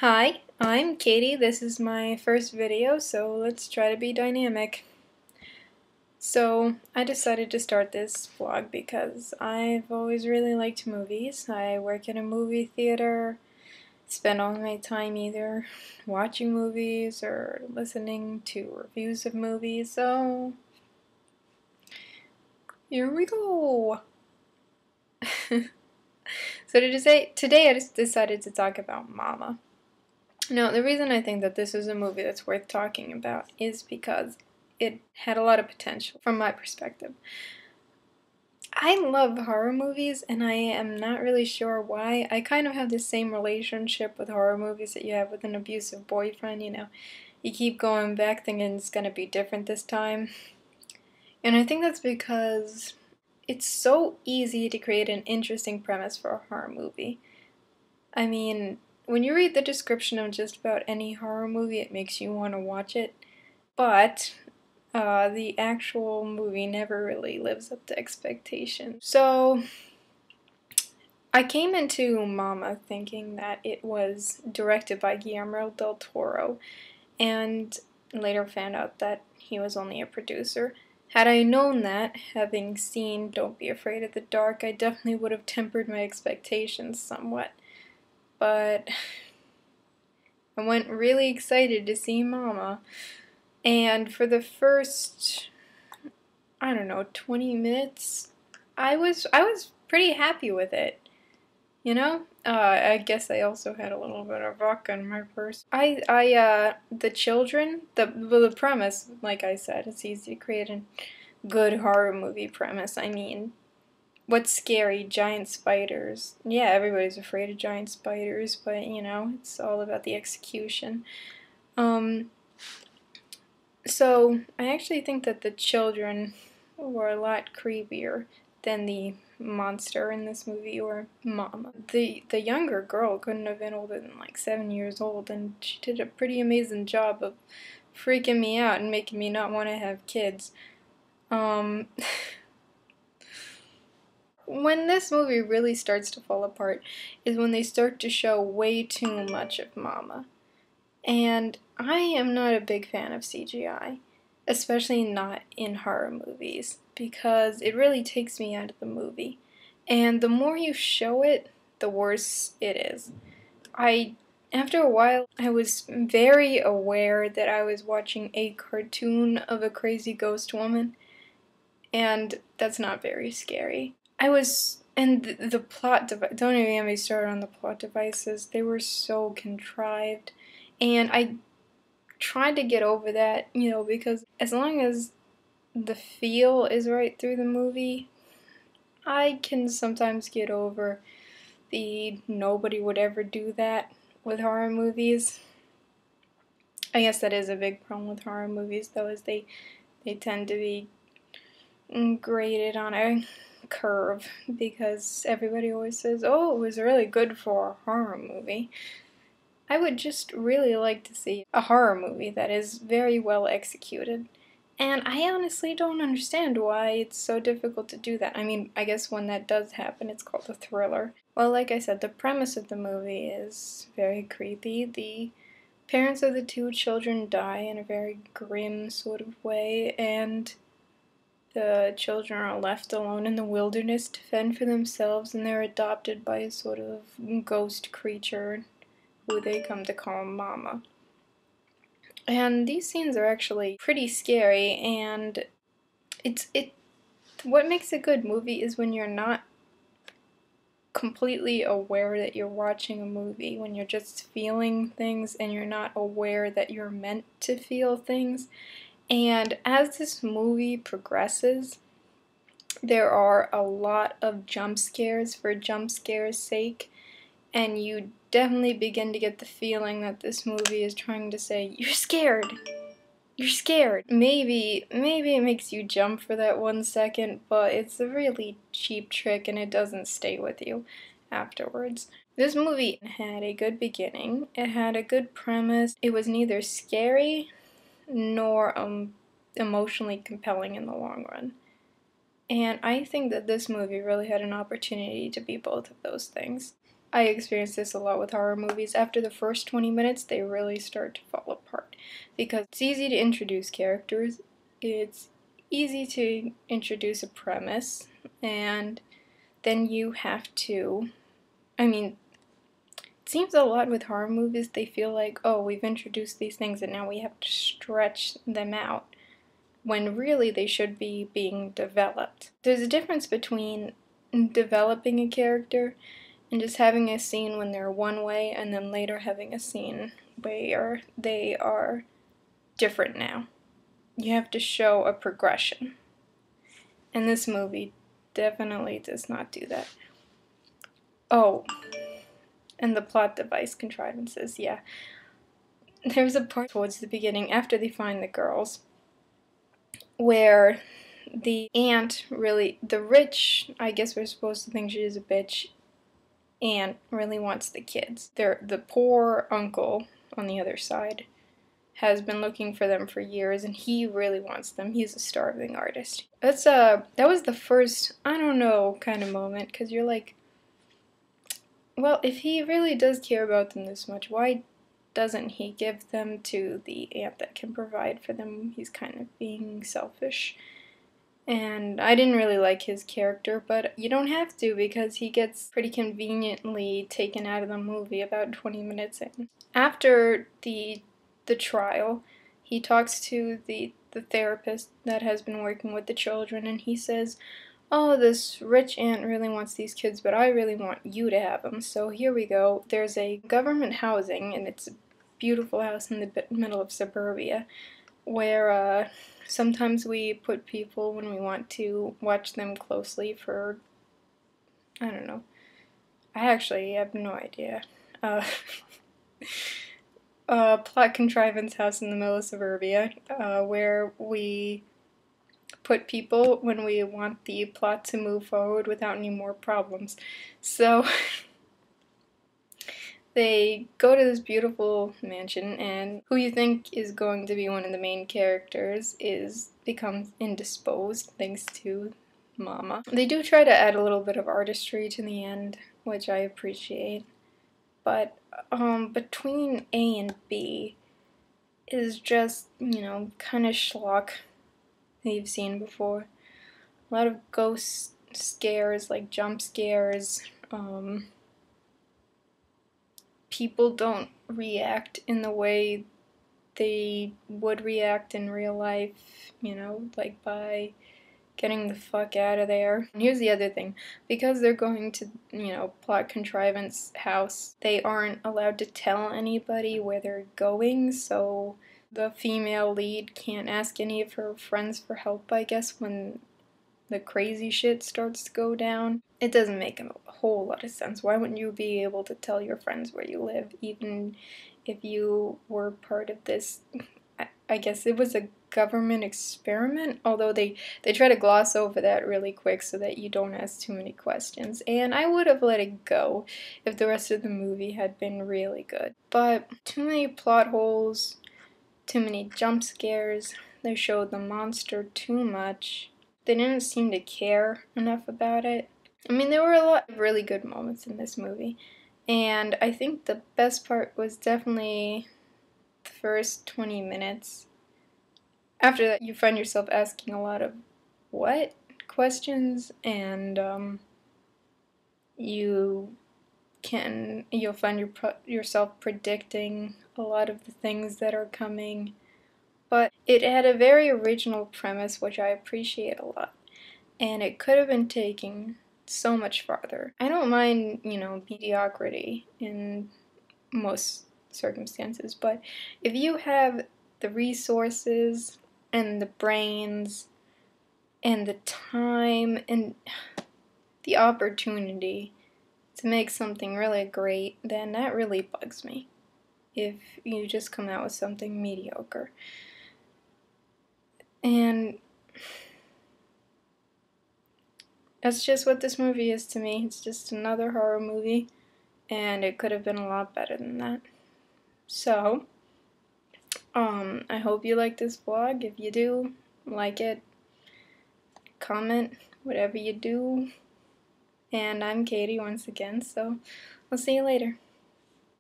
Hi, I'm Katie. This is my first video, so let's try to be dynamic. So, I decided to start this vlog because I've always really liked movies. I work in a movie theater, spend all my time either watching movies or listening to reviews of movies, so here we go! So today I just decided to talk about Mama. Now, the reason I think that this is a movie that's worth talking about is because it had a lot of potential from my perspective. I love horror movies, and I am not really sure why. I kind of have the same relationship with horror movies that you have with an abusive boyfriend, you know. You keep going back thinking it's gonna be different this time. And I think that's because it's so easy to create an interesting premise for a horror movie. I mean, when you read the description of just about any horror movie, it makes you want to watch it, but the actual movie never really lives up to expectation. So, I came into Mama thinking that it was directed by Guillermo del Toro, and later found out that he was only a producer. Had I known that, having seen Don't Be Afraid of the Dark, I definitely would have tempered my expectations somewhat. But I went really excited to see Mama, and for the first, I don't know, 20 minutes, I was pretty happy with it. You know? I guess I also had a little bit of vodka in my purse. The children, the premise, like I said, it's easy to create a good horror movie premise. I mean, what's scary? Giant spiders. Yeah, everybody's afraid of giant spiders, but you know, it's all about the execution. So I actually think that the children were a lot creepier than the monster in this movie, or Mama. The younger girl couldn't have been older than like 7 years old, and she did a pretty amazing job of freaking me out and making me not want to have kids. Um, when this movie really starts to fall apart is when they start to show way too much of Mama. And I am not a big fan of CGI, especially not in horror movies, because it really takes me out of the movie. And the more you show it, the worse it is. After a while, I was very aware that I was watching a cartoon of a crazy ghost woman, and that's not very scary. And the don't even get me started on the plot devices. They were so contrived. And I tried to get over that, you know, because as long as the feel is right through the movie, I can sometimes get over the nobody would ever do that with horror movies. I guess that is a big problem with horror movies, though, is they tend to be graded on a curve because everybody always says, oh, it was really good for a horror movie. I would just really like to see a horror movie that is very well executed. And I honestly don't understand why it's so difficult to do that. I mean, I guess when that does happen, it's called a thriller. Well, like I said, the premise of the movie is very creepy. The parents of the two children die in a very grim sort of way, and the children are left alone in the wilderness to fend for themselves, and they're adopted by a sort of ghost creature who they come to call Mama. And these scenes are actually pretty scary, and what makes a good movie is when you're not completely aware that you're watching a movie, when you're just feeling things and you're not aware that you're meant to feel things. And as this movie progresses, there are a lot of jump scares for jump scares' sake, and you definitely begin to get the feeling that this movie is trying to say, you're scared! You're scared! Maybe it makes you jump for that 1 second, but it's a really cheap trick and it doesn't stay with you afterwards. This movie had a good beginning, it had a good premise, it was neither scary nor emotionally compelling in the long run. And I think that this movie really had an opportunity to be both of those things. I experience this a lot with horror movies. After the first 20 minutes, they really start to fall apart because it's easy to introduce characters, it's easy to introduce a premise, and then you have to, I mean, it seems a lot with horror movies, they feel like, oh, we've introduced these things and now we have to stretch them out, when really they should be being developed. There's a difference between developing a character and just having a scene when they're one way and then later having a scene where they are different now. You have to show a progression. And this movie definitely does not do that. Oh, and the plot device contrivances, yeah. There's a part towards the beginning, after they find the girls, where the aunt really, the rich, I guess we're supposed to think she is a bitch, aunt really wants the kids. The poor uncle on the other side has been looking for them for years, and he really wants them. He's a starving artist. That was the first, I don't know, kind of moment, because you're like, well, if he really does care about them this much, why doesn't he give them to the aunt that can provide for them? He's kind of being selfish. And I didn't really like his character, but you don't have to because he gets pretty conveniently taken out of the movie about 20 minutes in. After the trial, he talks to the therapist that has been working with the children, and he says, oh, this rich aunt really wants these kids, but I really want you to have them. So here we go. There's a government housing, and it's a beautiful house in the middle of suburbia, where sometimes we put people when we want to watch them closely for, I don't know. I actually have no idea. Plot contrivance house in the middle of suburbia, where we put people when we want the plot to move forward without any more problems. So they go to this beautiful mansion, and who you think is going to be one of the main characters becomes indisposed thanks to Mama. They do try to add a little bit of artistry to the end, which I appreciate, but between A and B is just, kind of schlock that you've seen before. A lot of ghost scares, like jump scares. People don't react in the way they would react in real life, like by getting the fuck out of there. And here's the other thing. Because they're going to, plot contrivance house, they aren't allowed to tell anybody where they're going, so the female lead can't ask any of her friends for help, I guess, when the crazy shit starts to go down. It doesn't make a whole lot of sense. Why wouldn't you be able to tell your friends where you live, even if you were part of this, I guess it was a government experiment, although they try to gloss over that really quick so that you don't ask too many questions, and I would have let it go if the rest of the movie had been really good. But too many plot holes, too many jump scares, they showed the monster too much. They didn't seem to care enough about it. I mean, there were a lot of really good moments in this movie, and I think the best part was definitely the first 20 minutes. After that, you find yourself asking a lot of what questions, and you'll find yourself predicting a lot of the things that are coming. But it had a very original premise, which I appreciate a lot, and it could have been taken so much farther. I don't mind, mediocrity in most circumstances, but if you have the resources and the brains and the time and the opportunity to make something really great, then that really bugs me if you just come out with something mediocre. And that's just what this movie is to me. It's just another horror movie, and it could have been a lot better than that. So, I hope you like this vlog. If you do, like it, comment, whatever you do, And I'm Katie once again, so I'll see you later.